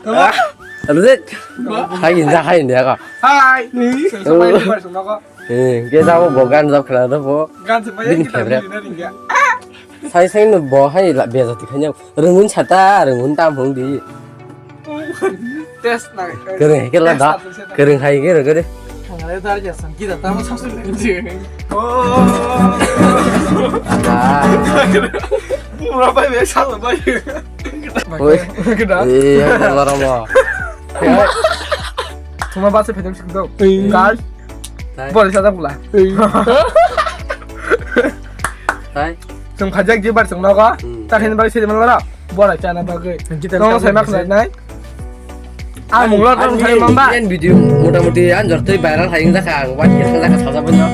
Ano đấy? Hay nhìn ra hay nhỉ cả. Hai. Sampai di bar semua kok. Cái sao bỏ gan ra khởi đó bố. Gan semuanya Bin kita kebret. beli dari enggak. Sai sai nó bỏ hay là bây giờ thì khanya. Rengun chata, rengun tam hong đi. Tes nah. Cái là đó. Cái rừng hay cái rồi cái đấy. Thằng ấy ta jasam kita tahu samsul nanti. Oh. À. Berapa biasa lah bayi. Ôi. Kenapa? Iya, nó đâu mà. Cuma bahasa pedang sikdo. Kan? Boleh sadar pula. Sai. Sung khajak je bar sung naga. Tak hen bagi sedi malara. Boleh cana bagi. Nong saya mak nai. Ah munglar dong saya mamba. Ini video mudah-mudahan anjor tuh viral hayang zakang. Wan kita zakang saja bener.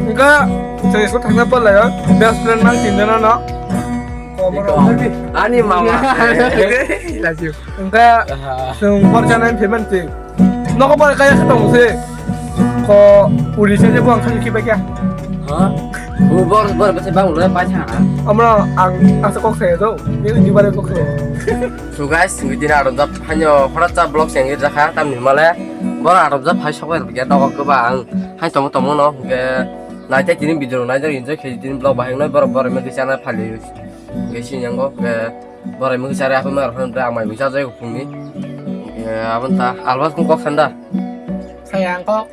Enggak, saya ikut tanya pula ya. Best friend mang tindakan no. Ani mama. Lanjut. Enggak, sung perjalanan payment sih. Noko boleh kayak ketemu sih. Kok udah saja buang kaki kibek ya? Hah? Bor masih bang udah pacaran. Amra ang sekok saya tuh. Ini di mana kok saya? So guys, ngidin aromzap hanya horatza blog yang ngir zakha tamni male. Bor aromzap hai sokwer biya dog gobang. Hai tomo no ge naite tini video naite enjoy khedi tini blog bahang noi bor me channel phali. Ge sinyanggo ge bor me chare aku mar hon da mai bisa jai kupuni. Abanta albas kung kok sanda. Sayang kok.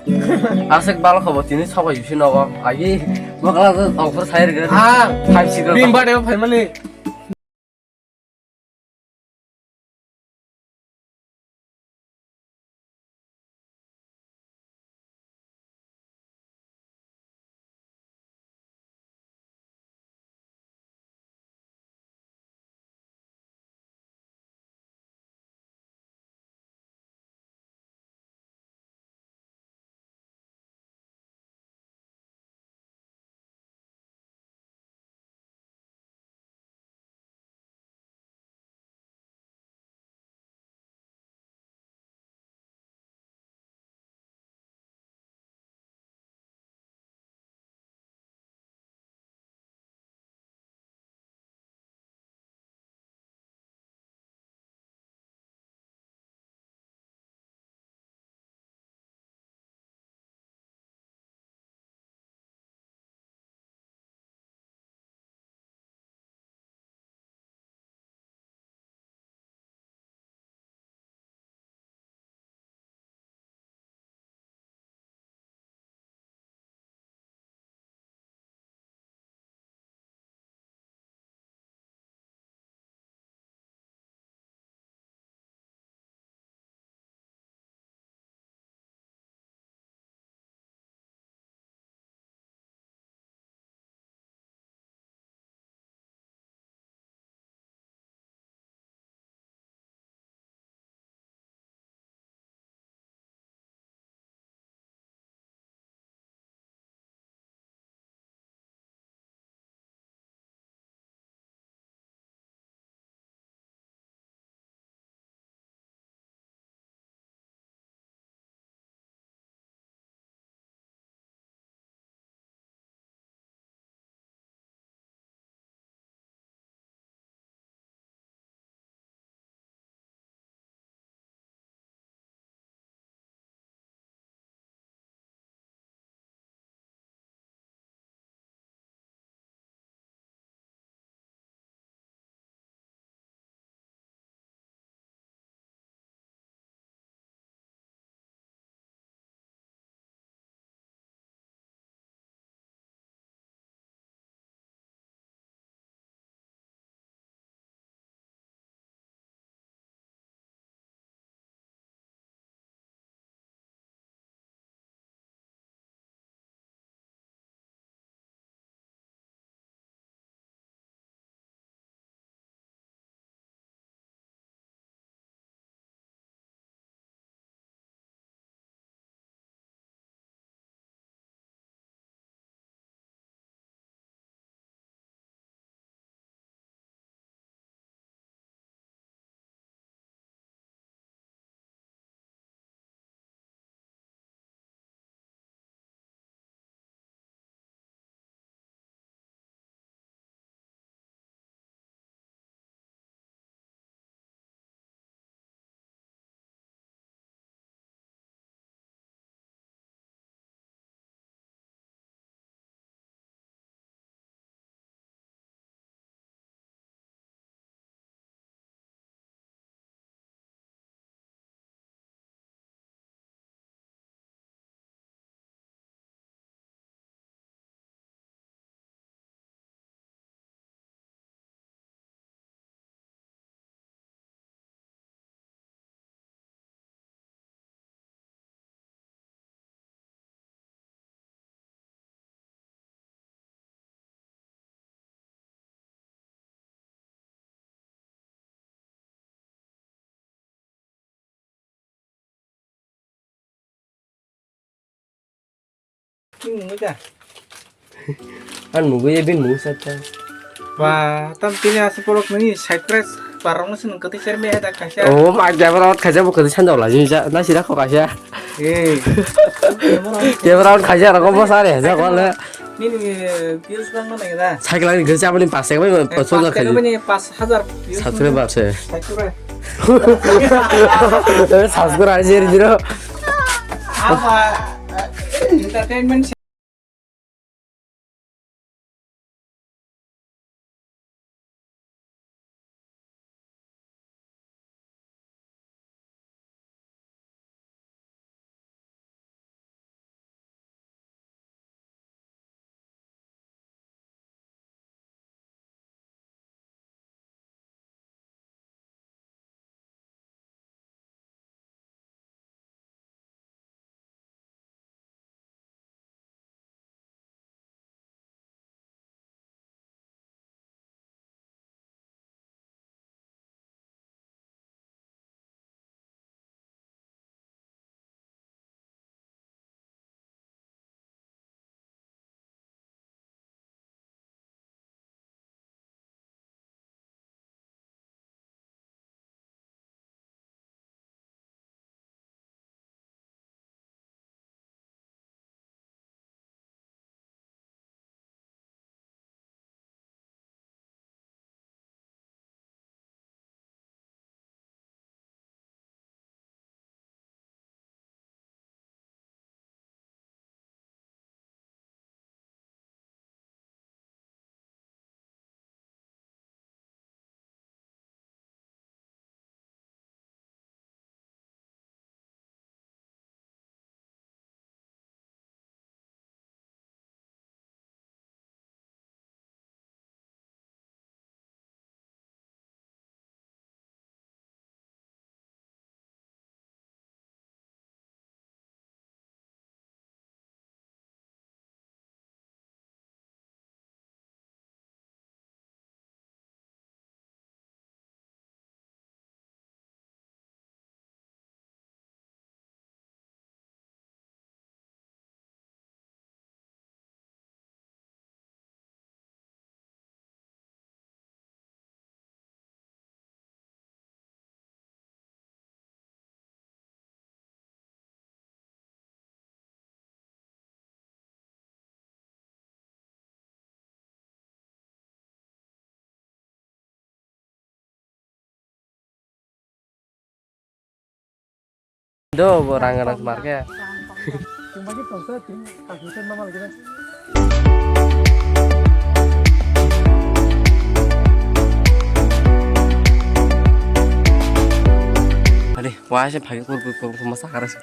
Asik bal khobo tini sabai yusi nogo. Agi bakal offer saya ge. Ah, 5 bimba deh payment Bingung aja. Kan mungkin ya bingung saja. Wah, tampilnya sepuluh nih side press barang seneng ketik serbe ada kasih. Oh, macam perawat kaca bukan sandal lah jadi nasi dah kok kaca. Eh, Dia perawat kaca aku mau sare aja kok le. ini virus bang mana kita? Sakit lagi kerja apa nih pas saya mau Pas pasal kita kaca. punya pas 1000 views. Satu lebar sih. Sakura. Satu aja jadi. Apa? Entertainment Do orang-orang semarga. Cuma kita usah kagusan mama lagi kan. Aduh, wah sih pakai kurang masak harus.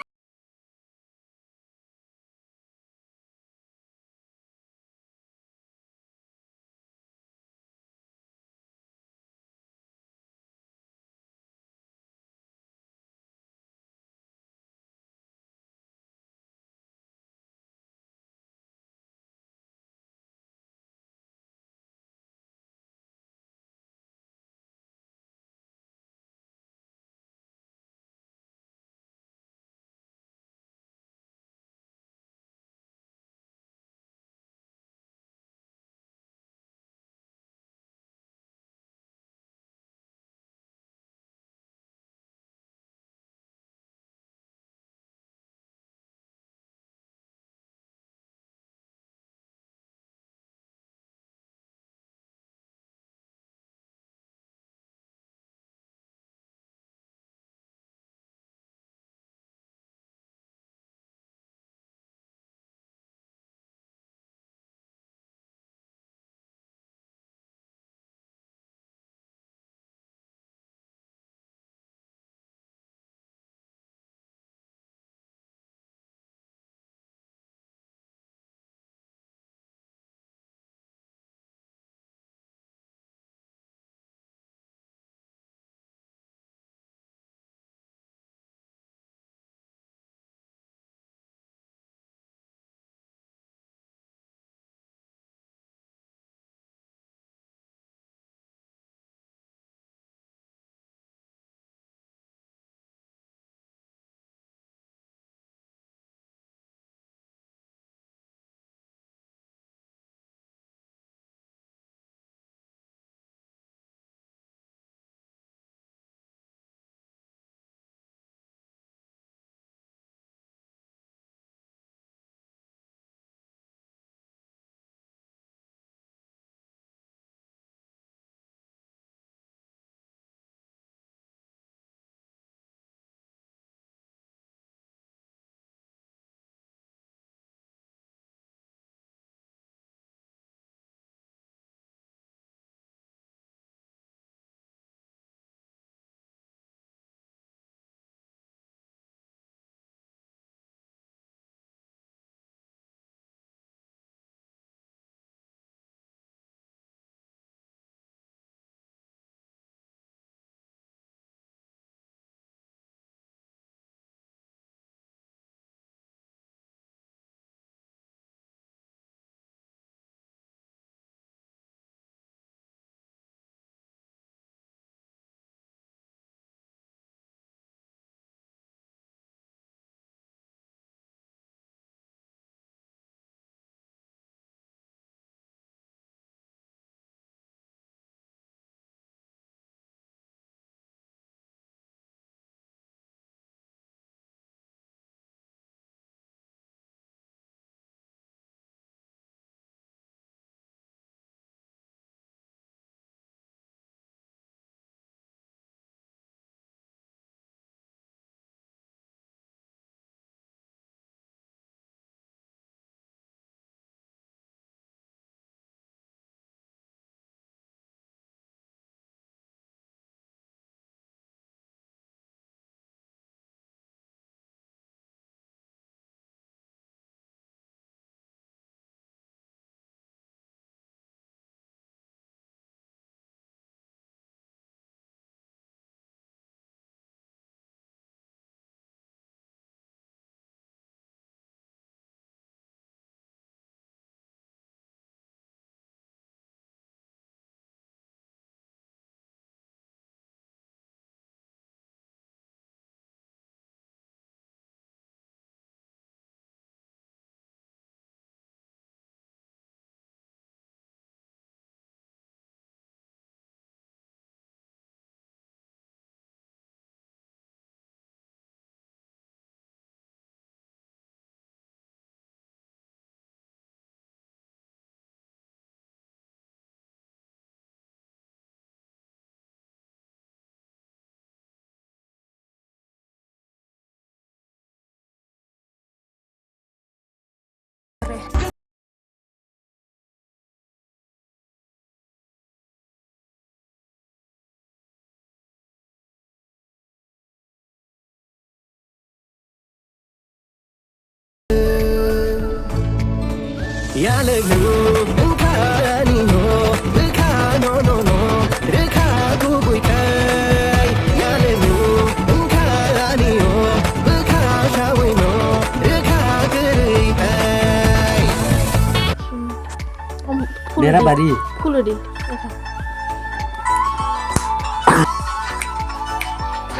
Merah bari. Kulu di.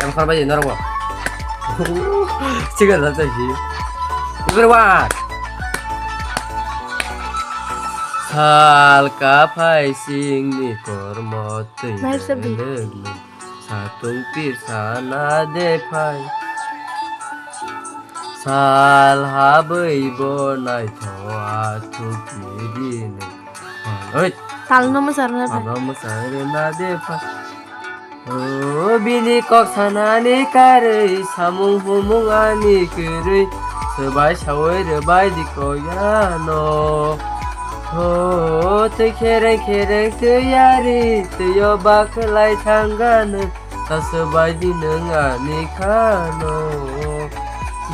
Yang farba je normal. Ciga data sih. Berwat. Hal kapai sing ni kormote. Mai sebi. Satung pisana depai. Sal habai bonai thoa thukidin. Oi, Tal nomor sarana. ano masarena depai. Oh, bini kok sanani kare samung humung ani kere sebai sawai rebai di koyano. Oh, te kere te yari te yo baklai tanggane ta sebai di nengani kano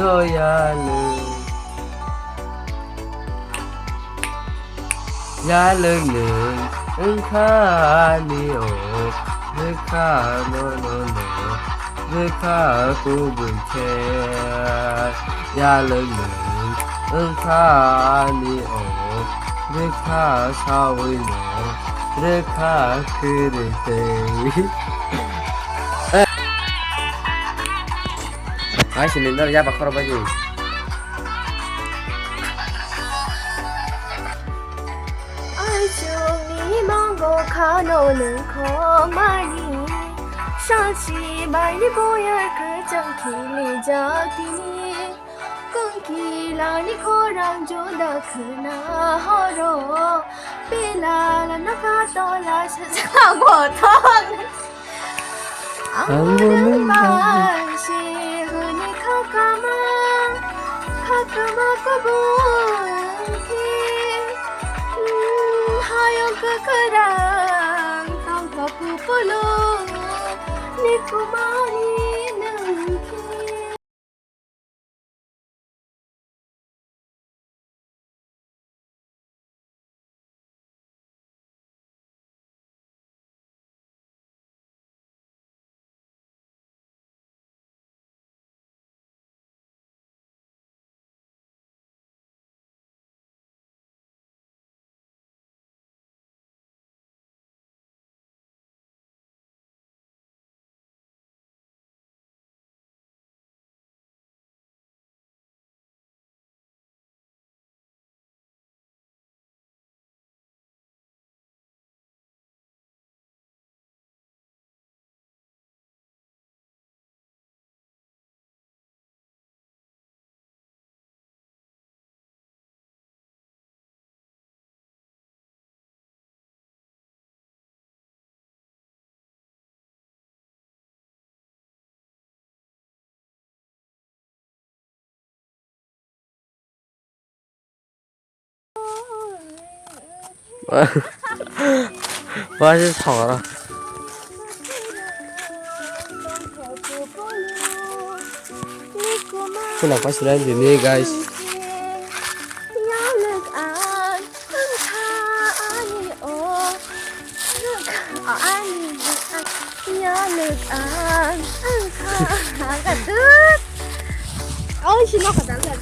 doyale. Ya leng engkani oh. Reka no Reka ku bunche ya leng engka ni o Reka sawi no Reka kirite Ai silinder ya bakar baju Ai chung ni monggo kano neng ko mani. 上起百里波呀，可将体力加地尼，更起拉你可让就的可那好肉，别拉了那个多拉是差过头。我的满是和你卡卡嘛个不听，还有个让当个不落。 你可把你能听。我是吵了。Kenapa sudah gini guys?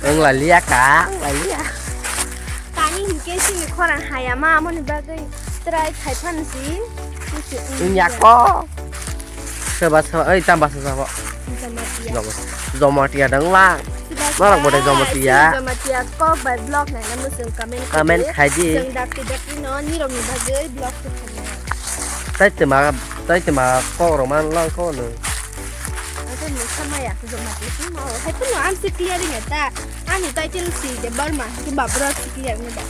Ang lali ya kak, lali ya. Tani mungkin sih orang hayama mau nibagai try Thailand sih. Ini aku. Sebab tambah sebab. Zomatia dang lang. Nó một Zomatia. Zomatia có bài blog này nó mới comment khai gì. Dừng đạp thì nó như đồng nibagai blog tuh. Tới từ mà có rồi man lang có nữa. Kan sama ya Zomatia sih mau. Hai pun mau am sih clear nih ta. Ani title sih de Burma. Coba bro sih clear nih dah.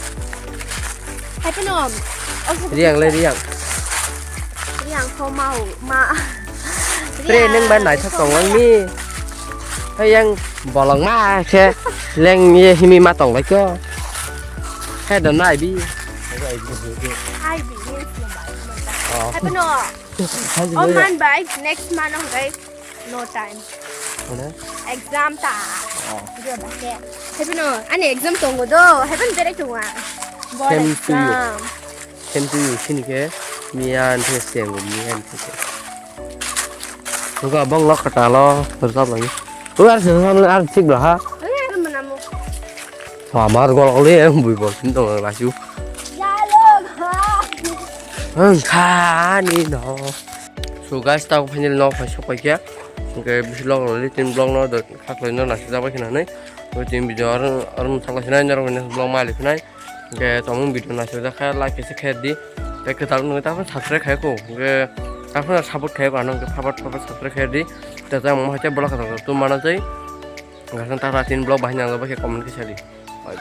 Hai pun om. Riang lên riang. Riang kau mau ma. Training bên này thật còn lắm mi. Hay yang bỏ lòng ma xe lên như mi ma tổng lấy cho. Hay đợt này bi. Hai bị như hai pun om. Om man baik next month ông cái no time. Exam ta. Dia pakai. Hai pun ani exam tunggu do. Hai pun direct tunggu. Borekam. Same to you sini ke mian theseng mian these. Nuka bang lok kata lo bersab lagi. Tu ar sik lah ha. Ini menamu. Amar gol ole em bui bol tin tong la chu. Kha ni no. So guys tao final no phải sắp kia. Cái vlog rồi tin vlog nó được khác lên nó là sẽ ra cái này. Rồi tin video ở thằng cái này rồi mình vlog mai này. Cái tao video này sẽ ra khai like cái share đi. Cái tao người ta phải subscribe khai cô. Cái tao phải support khai cô anh cái support subscribe khai đi. Tại sao mà hai blog cái tao mana sih? Nggak sentar tin blog banyak lo pakai komen ke sini. Bye.